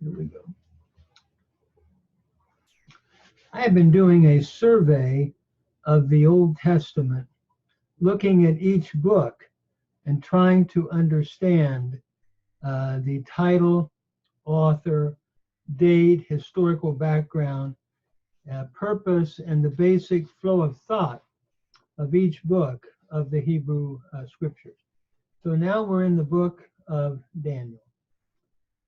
Here we go. I have been doing a survey of the Old Testament, looking at each book and trying to understand the title, author, date, historical background, purpose, and the basic flow of thought of each book of the Hebrew scriptures. So now we're in the book of Daniel.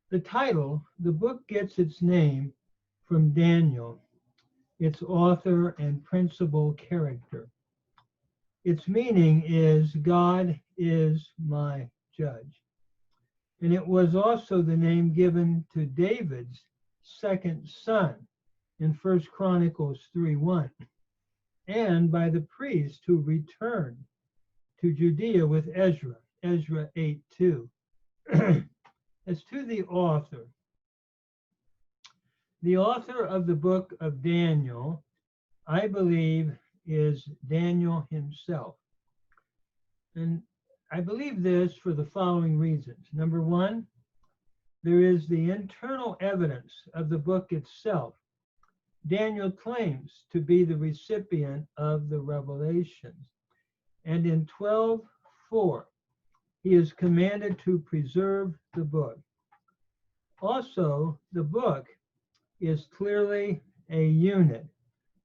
The title, the book gets its name from Daniel, its author and principal character. Its meaning is God is my judge. And it was also the name given to David's second son in 1 Chronicles 3:1, and by the priest who returned to Judea with Ezra 8:2. As to the author of the book of Daniel, I believe, is Daniel himself. And I believe this for the following reasons. Number one, there is the internal evidence of the book itself. Daniel claims to be the recipient of the revelations. And in 12:4, he is commanded to preserve the book. Also, the book is clearly a unit,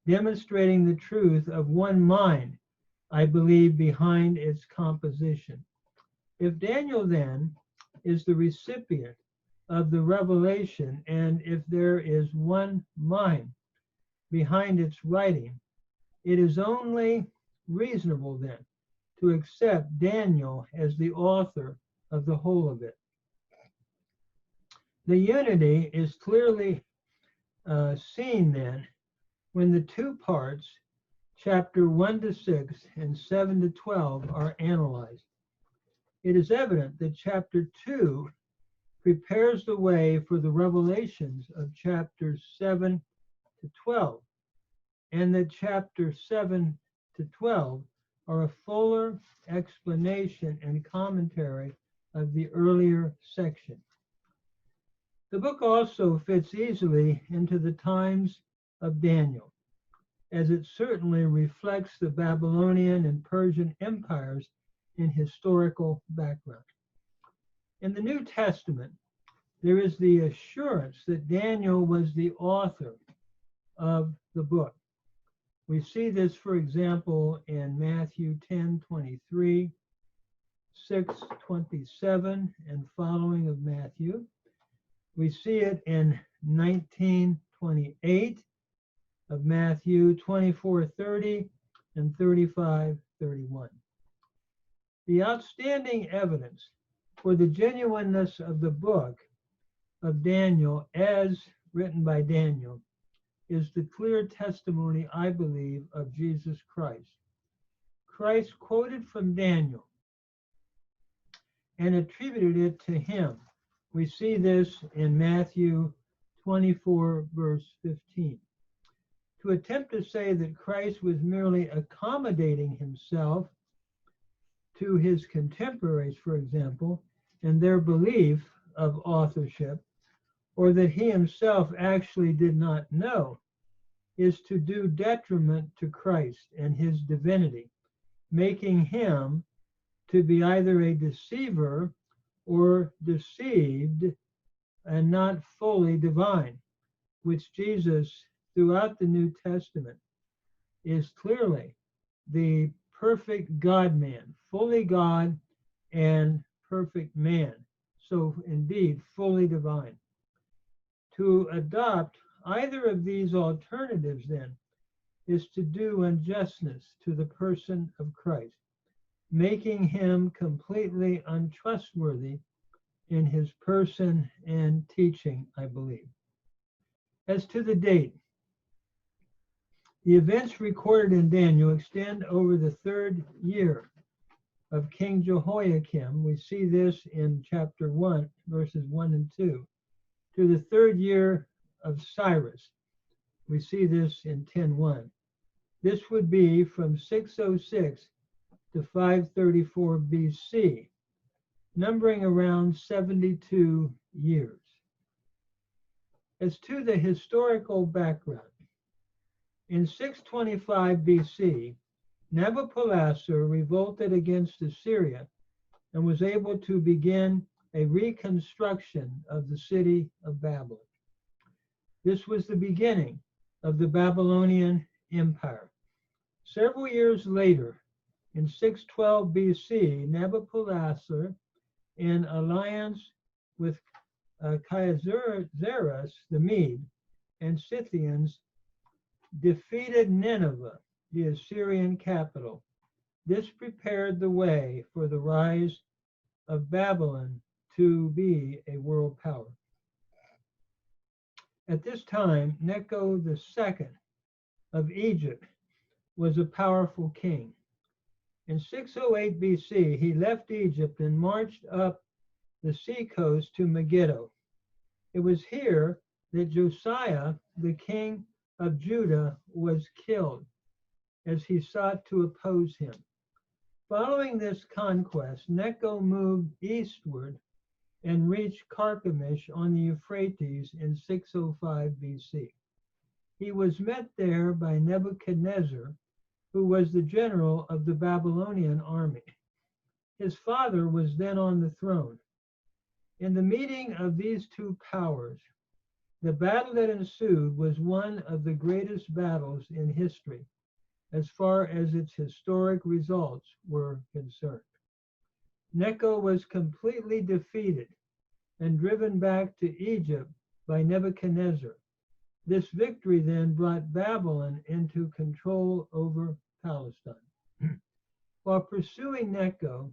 demonstrating the truth of one mind, I believe, behind its composition. If Daniel then is the recipient of the revelation, and if there is one mind behind its writing, it is only reasonable then to accept Daniel as the author of the whole of it. The unity is clearly seen then when the two parts, chapter 1-6 and 7-12, are analyzed. It is evident that chapter 2 prepares the way for the revelations of chapters 7-12, and that chapters 7-12 are a fuller explanation and commentary of the earlier section. The book also fits easily into the times of Daniel, as it certainly reflects the Babylonian and Persian empires in historical background. In the New Testament, there is the assurance that Daniel was the author of the book. We see this, for example, in Matthew 10:23, 6:27, and following of Matthew. We see it in 19:28 of Matthew, 24:30, and 35:31. The outstanding evidence for the genuineness of the book of Daniel, as written by Daniel, is the clear testimony, I believe, of Jesus Christ. Christ quoted from Daniel and attributed it to him. We see this in Matthew 24, verse 15. To attempt to say that Christ was merely accommodating himself to his contemporaries, for example, and their belief of authorship, or that he himself actually did not know, is to do detriment to Christ and his divinity, making him to be either a deceiver or deceived and not fully divine, which Jesus, throughout the New Testament, is clearly the perfect God-man, fully God and perfect man, so indeed fully divine. To adopt either of these alternatives, then, is to do injustice to the person of Christ, making him completely untrustworthy in his person and teaching, I believe. As to the date, the events recorded in Daniel extend over the 3rd year of King Jehoiakim. We see this in chapter 1, verses 1 and 2, to the 3rd year of Cyrus. We see this in 10:1. This would be from 606 to 534 BC, numbering around 72 years. As to the historical background, in 625 BC, Nabopolassar revolted against Assyria and was able to begin a reconstruction of the city of Babylon. This was the beginning of the Babylonian Empire. Several years later, in 612 BC, Nabopolassar, in alliance with Khazarus the Mede and Scythians, defeated Nineveh, the Assyrian capital. This prepared the way for the rise of Babylon to be a world power. At this time, Necho II of Egypt was a powerful king. In 608 BC, he left Egypt and marched up the seacoast to Megiddo. It was here that Josiah, the king of Judah, was killed as he sought to oppose him. Following this conquest, Necho moved eastward and reached Carchemish on the Euphrates in 605 BC. He was met there by Nebuchadnezzar, who was the general of the Babylonian army. His father was then on the throne. In the meeting of these two powers, the battle that ensued was one of the greatest battles in history, as far as its historic results were concerned. Necho was completely defeated and driven back to Egypt by Nebuchadnezzar. This victory then brought Babylon into control over Palestine. While pursuing Necho,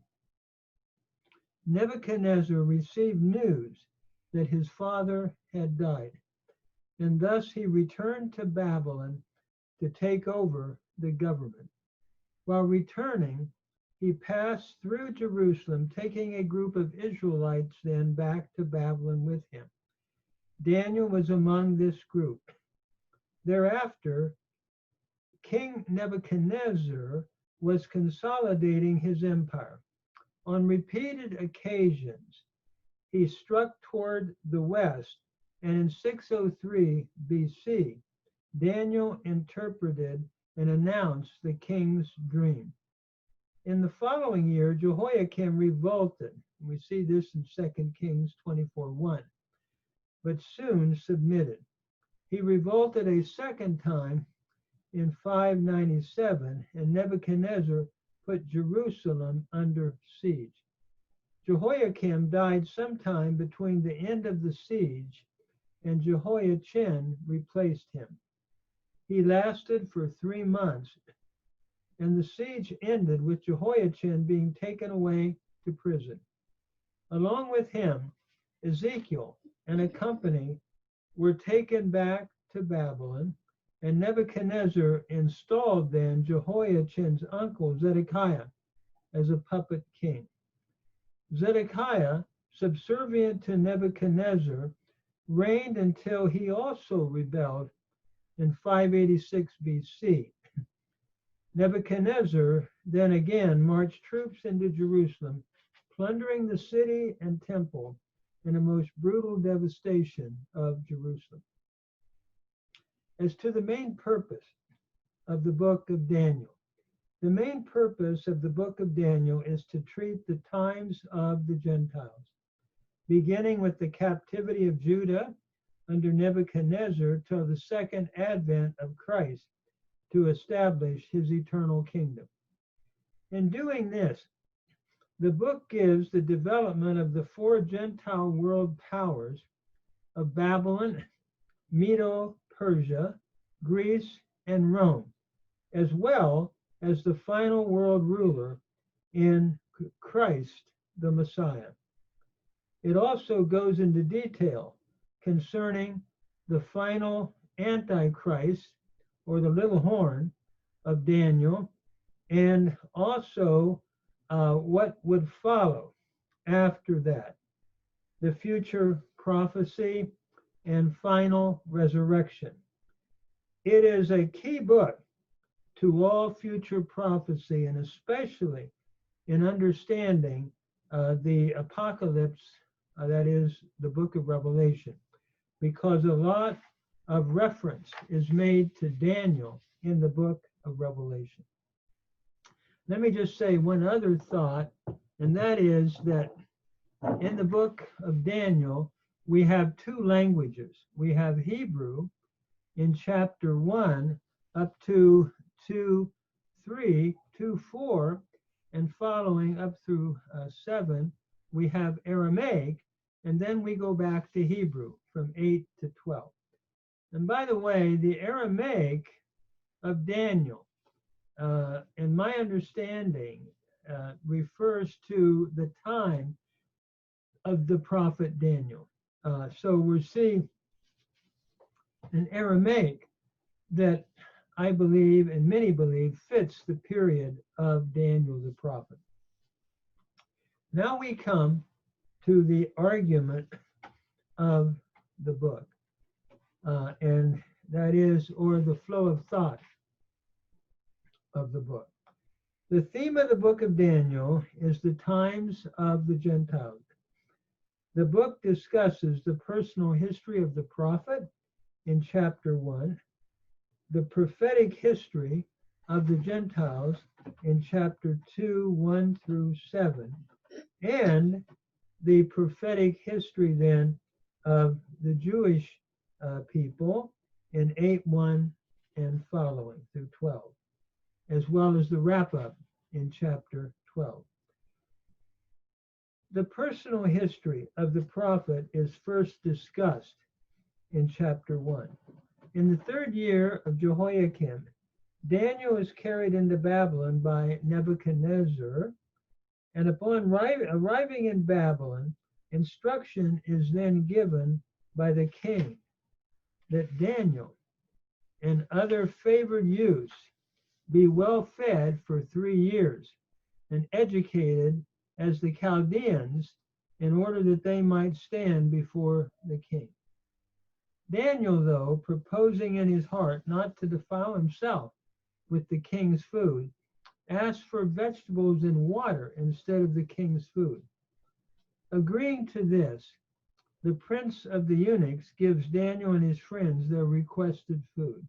Nebuchadnezzar received news that his father had died, and thus he returned to Babylon to take over the government. While returning, he passed through Jerusalem, taking a group of Israelites then back to Babylon with him. Daniel was among this group. Thereafter, King Nebuchadnezzar was consolidating his empire. On repeated occasions, he struck toward the west, and in 603 BC, Daniel interpreted and announced the king's dream. In the following year, Jehoiakim revolted. We see this in 2 Kings 24:1, but soon submitted. He revolted a second time in 597, and Nebuchadnezzar put Jerusalem under siege. Jehoiakim died sometime between the end of the siege, and Jehoiachin replaced him. He lasted for 3 months, and the siege ended with Jehoiachin being taken away to prison. Along with him, Ezekiel and a company were taken back to Babylon, and Nebuchadnezzar installed then Jehoiachin's uncle Zedekiah as a puppet king. Zedekiah, subservient to Nebuchadnezzar, reigned until he also rebelled in 586 BC. Nebuchadnezzar then again marched troops into Jerusalem, plundering the city and temple in a most brutal devastation of Jerusalem. As to the main purpose of the book of Daniel, the main purpose of the book of Daniel is to treat the times of the Gentiles, beginning with the captivity of Judah under Nebuchadnezzar till the second advent of Christ to establish his eternal kingdom. In doing this, the book gives the development of the 4 Gentile world powers of Babylon, Medo-Persia, Greece, and Rome, as well as the final world ruler in Christ the Messiah. It also goes into detail concerning the final Antichrist, or the little horn of Daniel, and also what would follow after that, the future prophecy and final resurrection. It is a key book to all future prophecy, and especially in understanding the apocalypse, that is the book of Revelation. because a lot of reference is made to Daniel in the book of Revelation. Let me just say one other thought, and that is that in the book of Daniel, we have two languages. We have Hebrew in chapter 1 up to 2:3, 2:4, and following up through 7, we have Aramaic, and then we go back to Hebrew from 8 to 12. And by the way, the Aramaic of Daniel, in my understanding, refers to the time of the prophet Daniel. So we're seeing an Aramaic that I believe, and many believe, fits the period of Daniel the prophet. Now we come to the argument of the book, and that is, or the flow of thought of the book. The theme of the book of Daniel is the times of the Gentiles. The book discusses the personal history of the prophet in chapter 1, the prophetic history of the Gentiles in chapter 2, 1 through 7, and the prophetic history then of the Jewish people in 8:1 and following through 12, as well as the wrap-up in chapter 12. The personal history of the prophet is first discussed in chapter 1. In the 3rd year of Jehoiakim, Daniel is carried into Babylon by Nebuchadnezzar, and upon arriving in Babylon, instruction is then given by the king that Daniel and other favored youths be well fed for 3 years and educated as the Chaldeans in order that they might stand before the king. Daniel, though, proposing in his heart not to defile himself with the king's food, asked for vegetables and water instead of the king's food. Agreeing to this, the prince of the eunuchs gives Daniel and his friends their requested food.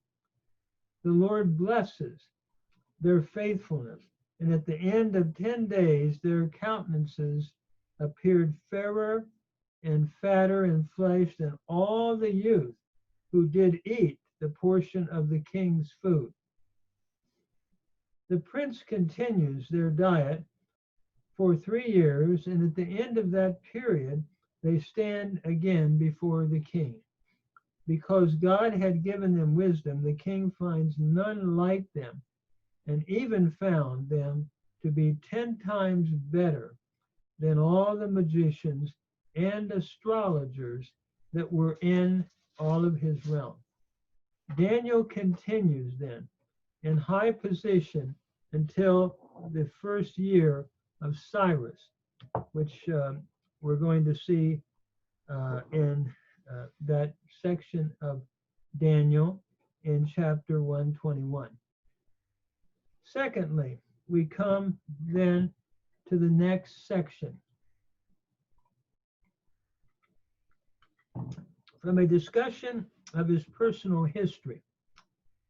The Lord blesses their faithfulness, and at the end of 10 days, their countenances appeared fairer and fatter in flesh than all the youth who did eat the portion of the king's food. The prince continues their diet for 3 years, and at the end of that period, they stand again before the king. Because God had given them wisdom, the king finds none like them, and even found them to be 10 times better than all the magicians and astrologers that were in all of his realm. Daniel continues then in high position until the 1st year of Cyrus, which we're going to see in that section of Daniel in chapter 121. Secondly, we come then to the next section. From a discussion of his personal history,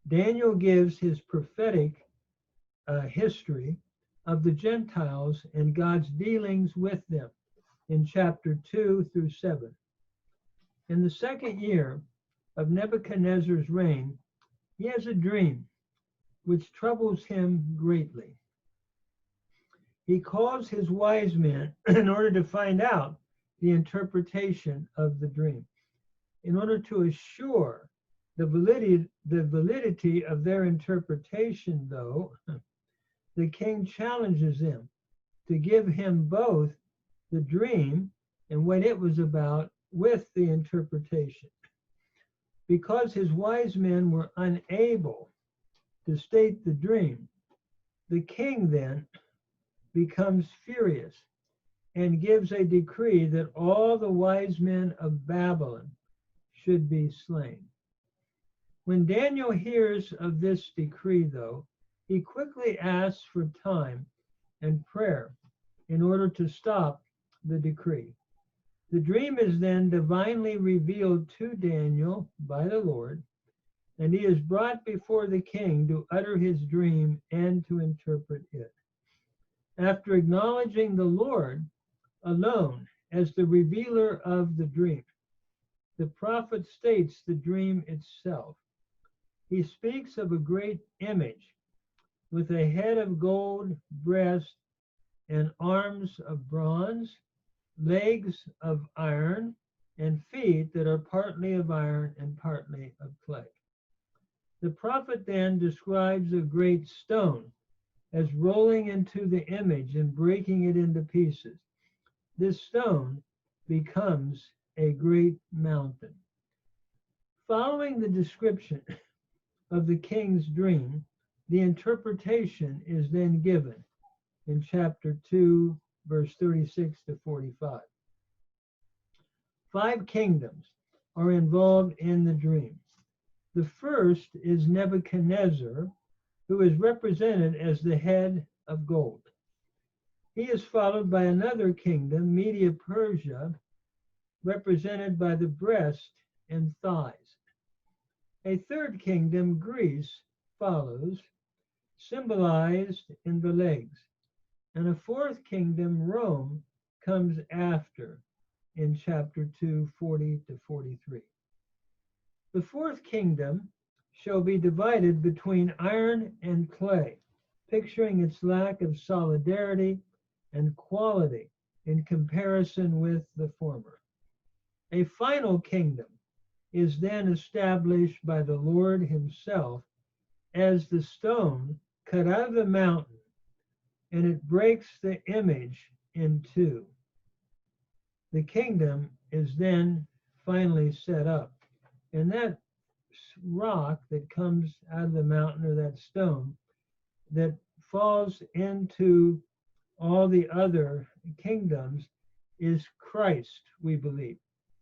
Daniel gives his prophetic history of the Gentiles and God's dealings with them in chapter 2 through 7. In the 2nd year of Nebuchadnezzar's reign, he has a dream which troubles him greatly. He calls his wise men in order to find out the interpretation of the dream. In order to assure the validity of their interpretation, though, the king challenges them to give him both the dream and what it was about with the interpretation. Because his wise men were unable to state the dream, the king then becomes furious and gives a decree that all the wise men of Babylon should be slain. When Daniel hears of this decree, though, he quickly asks for time and prayer in order to stop the decree. The dream is then divinely revealed to Daniel by the Lord, and he is brought before the king to utter his dream and to interpret it. After acknowledging the Lord alone as the revealer of the dream, the prophet states the dream itself. He speaks of a great image with a head of gold, breast, and arms of bronze, legs of iron, and feet that are partly of iron and partly of clay. The prophet then describes a great stone as rolling into the image and breaking it into pieces. This stone becomes a great mountain. Following the description of the king's dream, the interpretation is then given in chapter 2, verse 36 to 45. 5 kingdoms are involved in the dream. The first is Nebuchadnezzar, who is represented as the head of gold. He is followed by another kingdom, Media-Persia, represented by the breast and thighs. A third kingdom, Greece, follows, symbolized in the legs. And a fourth kingdom, Rome, comes after in chapter 2, 40 to 43. The fourth kingdom shall be divided between iron and clay, picturing its lack of solidarity and quality in comparison with the former. A final kingdom is then established by the Lord himself as the stone cut out of the mountain, and it breaks the image in two. The kingdom is then finally set up. And that rock that comes out of the mountain, or that stone that falls into all the other kingdoms, is Christ, we believe,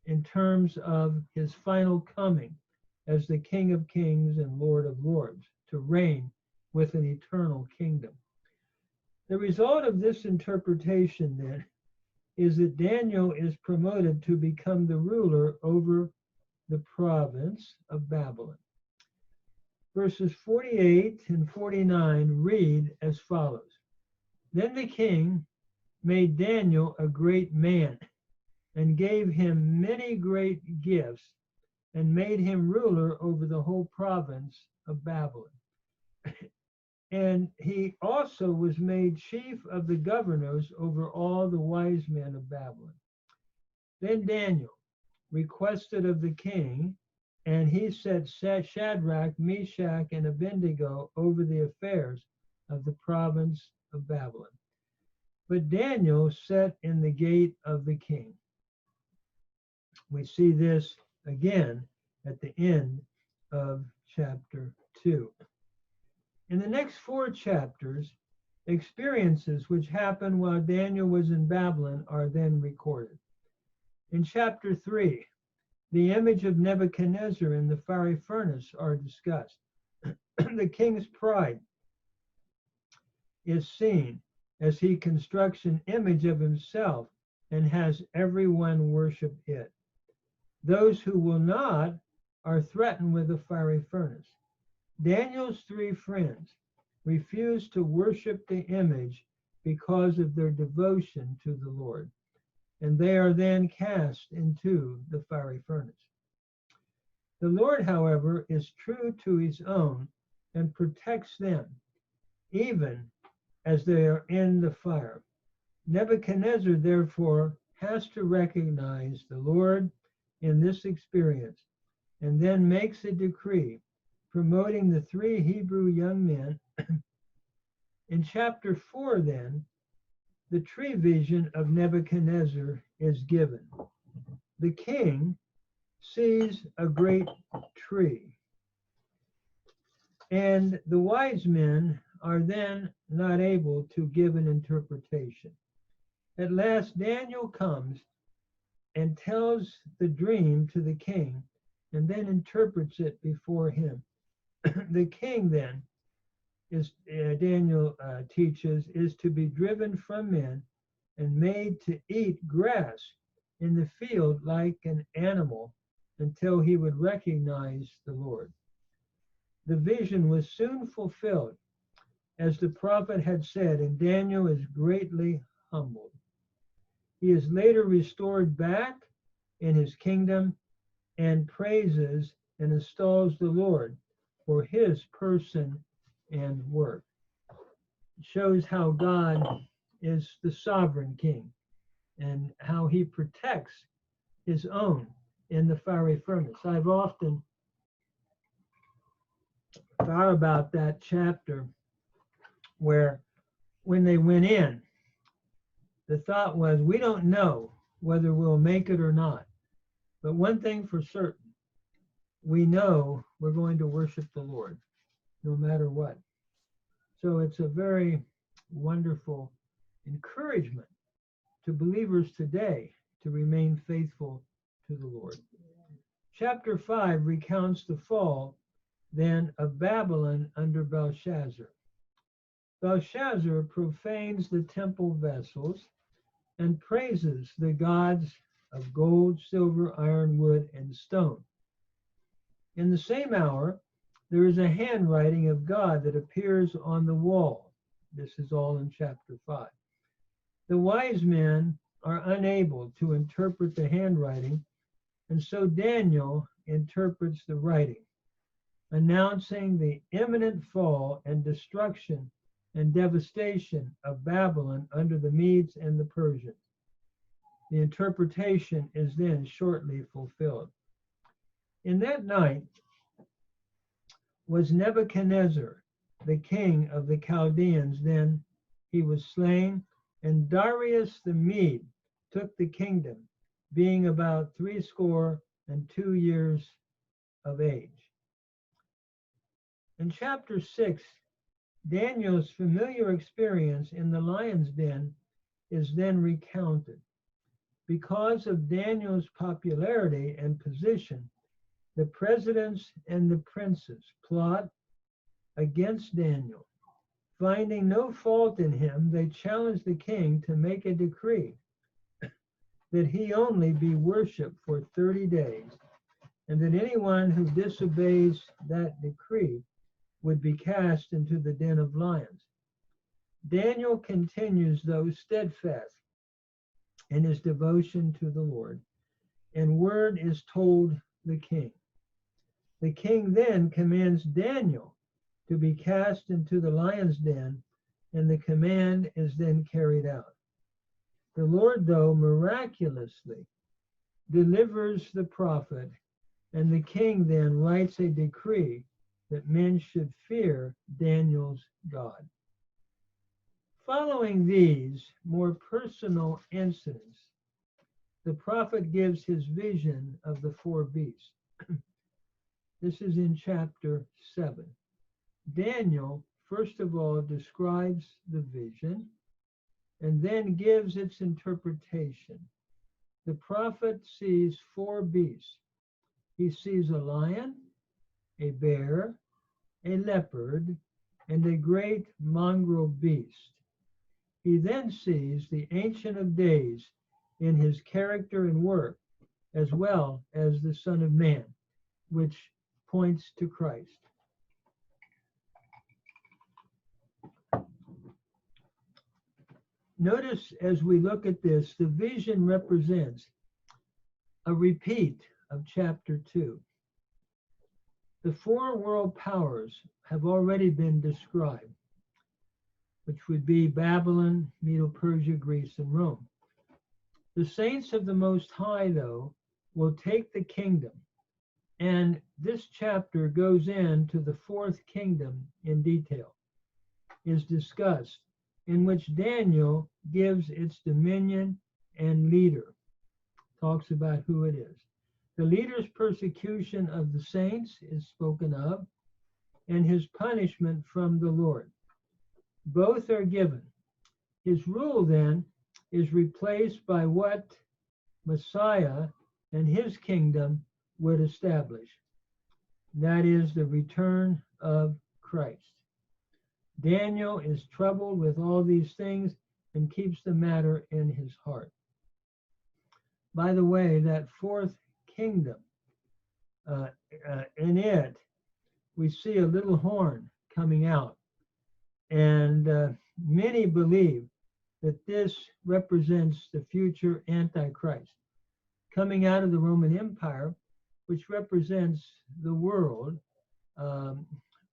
in terms of his final coming as the King of Kings and Lord of Lords, to reign with an eternal kingdom. The result of this interpretation, then, is that Daniel is promoted to become the ruler over the province of Babylon. Verses 48 and 49 read as follows. Then the king made Daniel a great man and gave him many great gifts and made him ruler over the whole province of Babylon. And he also was made chief of the governors over all the wise men of Babylon. Then Daniel requested of the king, and he set Shadrach, Meshach, and Abednego over the affairs of the province of Babylon. But Daniel sat in the gate of the king. We see this again at the end of chapter 2. In the next 4 chapters, experiences which happened while Daniel was in Babylon are then recorded. In chapter 3, the image of Nebuchadnezzar in the fiery furnace are discussed. The king's pride is seen as he constructs an image of himself and has everyone worship it. Those who will not are threatened with a fiery furnace. Daniel's 3 friends refuse to worship the image because of their devotion to the Lord, and they are then cast into the fiery furnace. The Lord, however, is true to his own and protects them, even as they are in the fire. Nebuchadnezzar, therefore, has to recognize the Lord in this experience, and then makes a decree promoting the 3 Hebrew young men. In chapter 4, then, the tree vision of Nebuchadnezzar is given. The king sees a great tree, and the wise men are then not able to give an interpretation. At last, Daniel comes and tells the dream to the king, and then interprets it before him. The king then is, Daniel teaches, is to be driven from men and made to eat grass in the field like an animal until he would recognize the Lord. The vision was soon fulfilled, as the prophet had said, and Daniel is greatly humbled. He is later restored back in his kingdom and praises and installs the Lord for his person and work. It shows how God is the sovereign king and how he protects his own in the fiery furnace. I've often thought about that chapter where when they went in, the thought was, we don't know whether we'll make it or not. But one thing for certain, we know we're going to worship the Lord no matter what. So it's a very wonderful encouragement to believers today to remain faithful to the Lord. Chapter 5 recounts the fall then of Babylon under Belshazzar. Belshazzar profanes the temple vessels and praises the gods of gold, silver, iron, wood, and stone. In the same hour, there is a handwriting of God that appears on the wall. This is all in chapter 5. The wise men are unable to interpret the handwriting, and so Daniel interprets the writing, announcing the imminent fall and destruction and devastation of Babylon under the Medes and the Persians. The interpretation is then shortly fulfilled. In that night was Nebuchadnezzar, the king of the Chaldeans. Then he was slain, and Darius the Mede took the kingdom, being about 62 years of age. In chapter 6, Daniel's familiar experience in the lion's den is then recounted. Because of Daniel's popularity and position, the presidents and the princes plot against Daniel. Finding no fault in him, they challenge the king to make a decree that he only be worshipped for 30 days, and that anyone who disobeys that decree would be cast into the den of lions. Daniel continues, though, steadfast in his devotion to the Lord, and word is told the king. The king then commands Daniel to be cast into the lion's den, and the command is then carried out. The Lord, though, miraculously delivers the prophet, and the king then writes a decree that men should fear Daniel's God. Following these more personal incidents, the prophet gives his vision of the four beasts. This is in chapter 7. Daniel, first of all, describes the vision and then gives its interpretation. The prophet sees four beasts. He sees a lion, a bear, a leopard, and a great mongrel beast. He then sees the Ancient of Days in his character and work, as well as the Son of Man, which points to Christ. Notice as we look at this, the vision represents a repeat of chapter 2. The four world powers have already been described, which would be Babylon, Medo-Persia, Greece, and Rome. The saints of the Most High, though, will take the kingdom, and this chapter goes into the fourth kingdom in detail, is discussed, in which Daniel gives its dominion and leader, talks about who it is. The leader's persecution of the saints is spoken of, and his punishment from the Lord. Both are given. His rule then is replaced by what Messiah and his kingdom would establish. That is the return of Christ. Daniel is troubled with all these things and keeps the matter in his heart. By the way, that fourth kingdom, in it, we see a little horn coming out. And many believe that this represents the future Antichrist coming out of the Roman Empire, which represents the world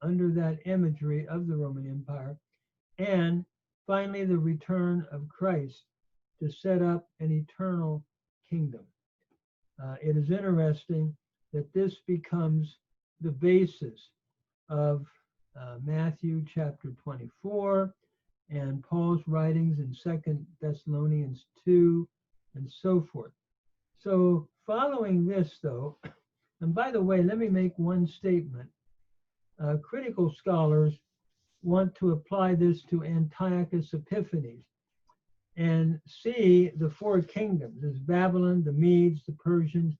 under that imagery of the Roman Empire. And finally, the return of Christ to set up an eternal kingdom. It is interesting that this becomes the basis of Matthew chapter 24 and Paul's writings in 2 Thessalonians 2 and so forth. So following this though, and by the way, let me make one statement. Critical scholars want to apply this to Antiochus Epiphanes and see the four kingdoms as Babylon, the Medes, the Persians,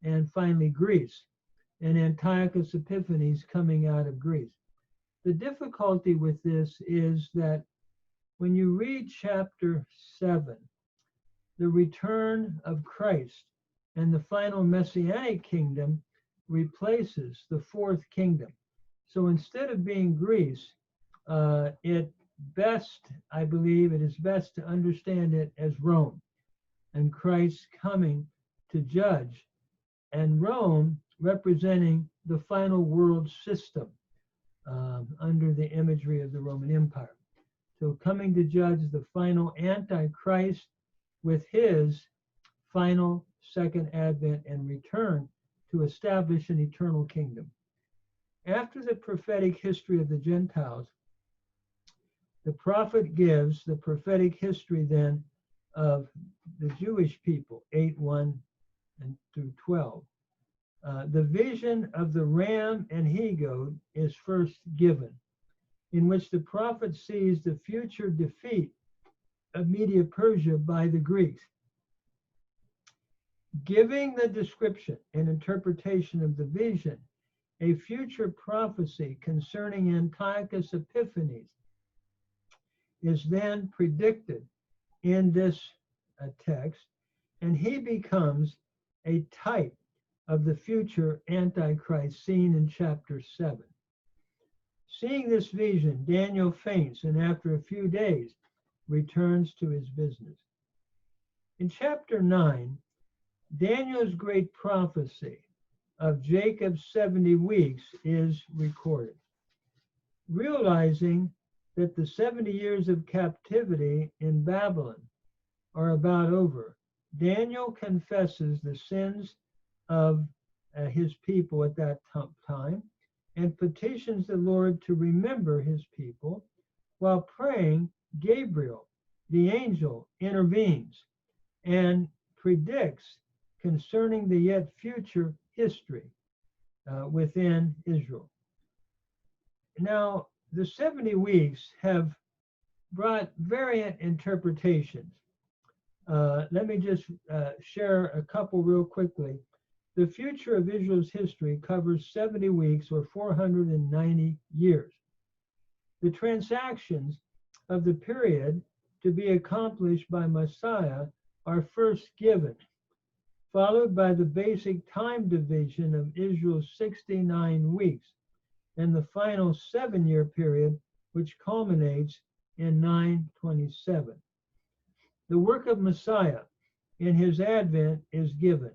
and finally Greece, and Antiochus Epiphanes coming out of Greece. The difficulty with this is that when you read chapter 7, the return of Christ and the final messianic kingdom replaces the fourth kingdom. So instead of being Greece, I believe it is best to understand it as Rome and Christ coming to judge, and Rome representing the final world system under the imagery of the Roman Empire. So coming to judge the final Antichrist with his final second advent and return to establish an eternal kingdom. After the prophetic history of the Gentiles, the prophet gives the prophetic history then of the Jewish people, 8:1 and through 12. The vision of the ram and he-goat is first given, in which the prophet sees the future defeat of Media-Persia by the Greeks. Giving the description and interpretation of the vision, a future prophecy concerning Antiochus Epiphanes is then predicted in this text, and he becomes a type of the future Antichrist seen in chapter 7. Seeing this vision, Daniel faints and after a few days returns to his business. In chapter 9, Daniel's great prophecy of Jacob's 70 weeks is recorded. Realizing that the 70 years of captivity in Babylon are about over, Daniel confesses the sins of his people at that time and petitions the Lord to remember his people. While praying, Gabriel, the angel, intervenes and predicts concerning the yet future history within Israel. Now, the 70 weeks have brought variant interpretations. Let me just share a couple real quickly. The future of Israel's history covers 70 weeks or 490 years. The transactions of the period to be accomplished by Messiah are first given, followed by the basic time division of Israel's 69 weeks and the final 7-year period, which culminates in 927. The work of Messiah in his advent is given.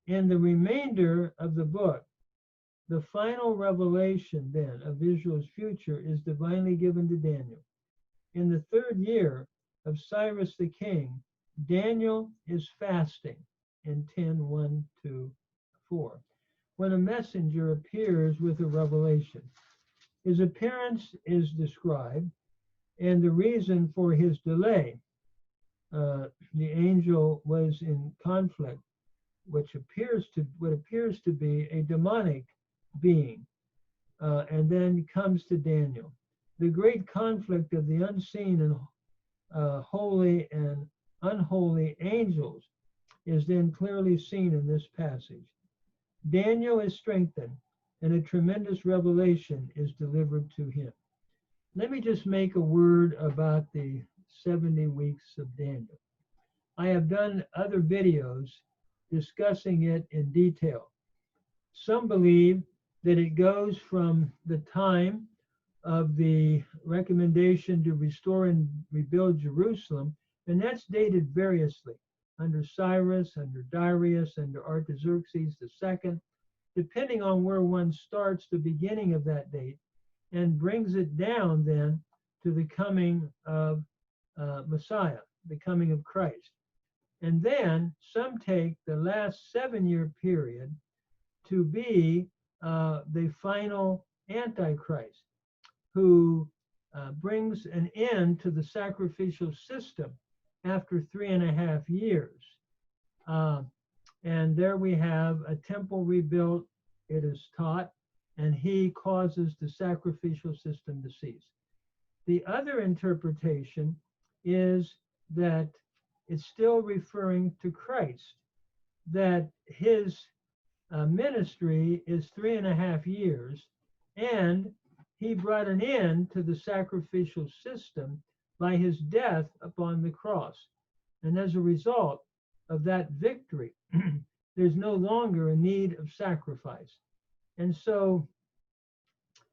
In the remainder of the book, the final revelation then of Israel's future is divinely given to Daniel. In the 3rd year of Cyrus the king, Daniel is fasting in 10:1-4, when a messenger appears with a revelation. His appearance is described and the reason for his delay. The angel was in conflict, what appears to be a demonic being, and then comes to Daniel. The great conflict of the unseen and holy and unholy angels is then clearly seen in this passage. Daniel is strengthened, and a tremendous revelation is delivered to him. Let me just make a word about the 70 weeks of Daniel. I have done other videos discussing it in detail. Some believe that it goes from the time of the recommendation to restore and rebuild Jerusalem, and that's dated variously, under Cyrus, under Darius, under Artaxerxes II, depending on where one starts the beginning of that date, and brings it down then to the coming of Messiah, the coming of Christ. And then some take the last 7-year period to be the final Antichrist, who brings an end to the sacrificial system after 3.5 years. And there we have a temple rebuilt, it is taught, and he causes the sacrificial system to cease. The other interpretation is that it's still referring to Christ, that his ministry is 3.5 years, and he brought an end to the sacrificial system by his death upon the cross. And as a result of that victory, there's no longer a need of sacrifice. And so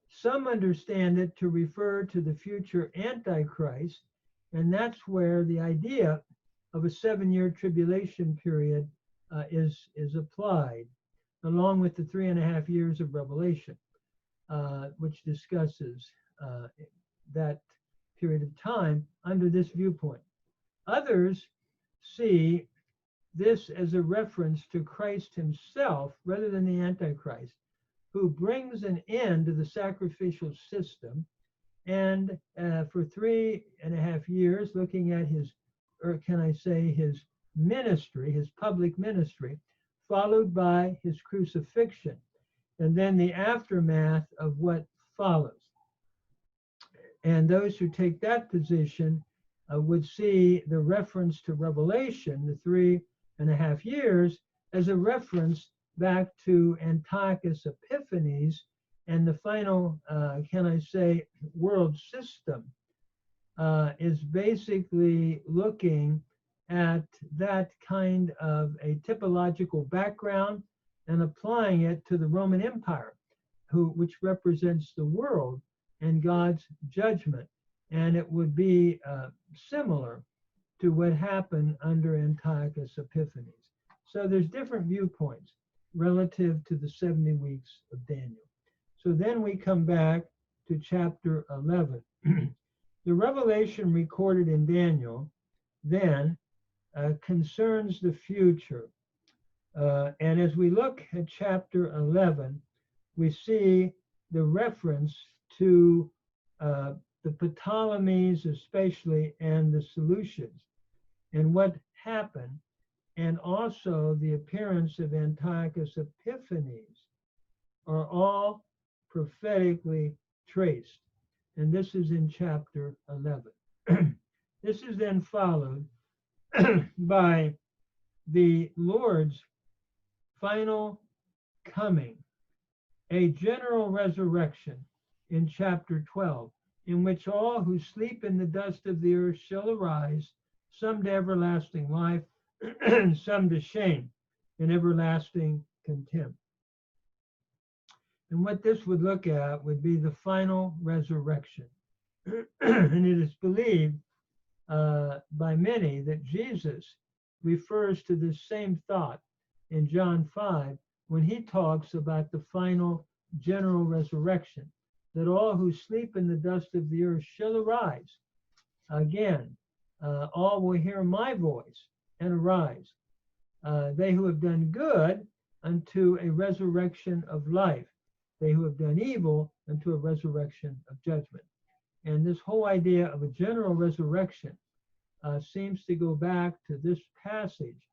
some understand it to refer to the future Antichrist, and that's where the idea of a 7-year tribulation period is applied, along with the 3.5 years of Revelation, which discusses that period of time under this viewpoint. Others see this as a reference to Christ himself rather than the Antichrist, who brings an end to the sacrificial system, and for 3.5 years, looking at his, or can I say his ministry, his public ministry, followed by his crucifixion, and then the aftermath of what follows. And those who take that position would see the reference to Revelation, the 3.5 years, as a reference back to Antiochus Epiphanes and the final, can I say, world system is basically looking at that kind of a typological background and applying it to the Roman Empire, which represents the world and God's judgment. And it would be similar to what happened under Antiochus Epiphanes. So there's different viewpoints relative to the 70 weeks of Daniel. So then we come back to chapter 11. The revelation recorded in Daniel then concerns the future. And as we look at chapter 11, we see the reference to the Ptolemies especially, and the Seleucids, and what happened, and also the appearance of Antiochus Epiphanes are all prophetically traced. And this is in chapter 11. This is then followed by the Lord's final coming, a general resurrection in chapter 12, in which all who sleep in the dust of the earth shall arise, some to everlasting life, and some to shame and everlasting contempt. And what this would look at would be the final resurrection. And it is believed by many that Jesus refers to this same thought in John 5 when he talks about the final general resurrection, that all who sleep in the dust of the earth shall arise. Again, all will hear my voice and arise. They who have done good unto a resurrection of life, they who have done evil unto a resurrection of judgment. And this whole idea of a general resurrection seems to go back to this passage.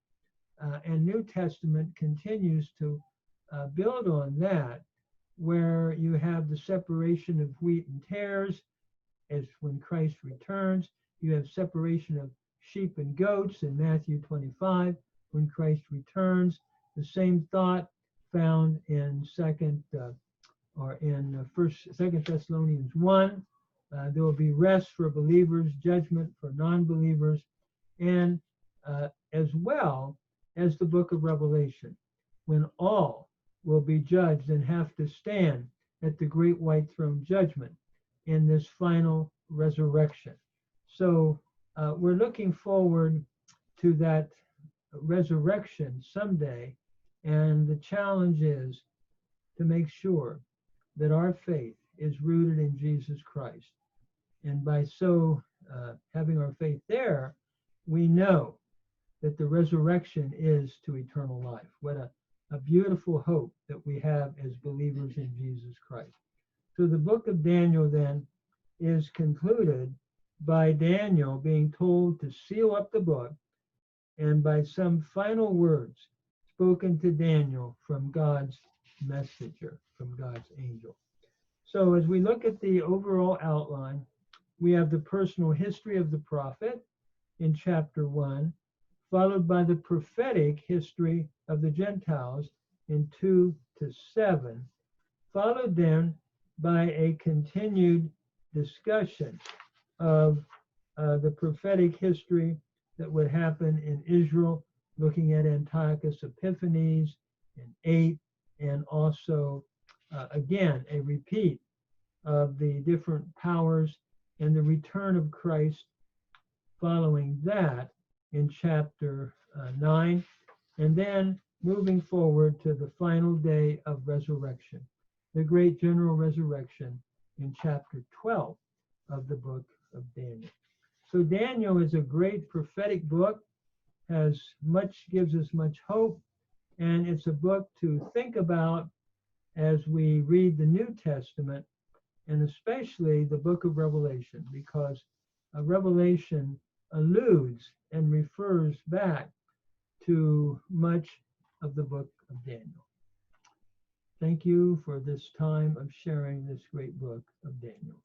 And New Testament continues to build on that, where you have the separation of wheat and tares as when Christ returns. You have separation of sheep and goats in Matthew 25 when Christ returns. The same thought found in Second Thessalonians 1. There will be rest for believers, judgment for non-believers, and as well as the book of Revelation, when all will be judged and have to stand at the great white throne judgment in this final resurrection. So we're looking forward to that resurrection someday, and the challenge is to make sure that our faith is rooted in Jesus Christ. And by so having our faith there, we know that the resurrection is to eternal life. What a beautiful hope that we have as believers in Jesus Christ. So the book of Daniel then is concluded by Daniel being told to seal up the book and by some final words spoken to Daniel from God's messenger, from God's angel. So as we look at the overall outline, we have the personal history of the prophet in chapter 1, followed by the prophetic history of the Gentiles in 2 to 7, followed then by a continued discussion of the prophetic history that would happen in Israel, looking at Antiochus Epiphanes in 8, and also, again, a repeat of the different powers and the return of Christ following that in chapter 9, and then moving forward to the final day of resurrection, the great general resurrection in chapter 12 of the book of Daniel. So Daniel is a great prophetic book, gives us much hope, and it's a book to think about as we read the New Testament, and especially the book of Revelation, because Revelation alludes and refers back to much of the book of Daniel. Thank you for this time of sharing this great book of Daniel.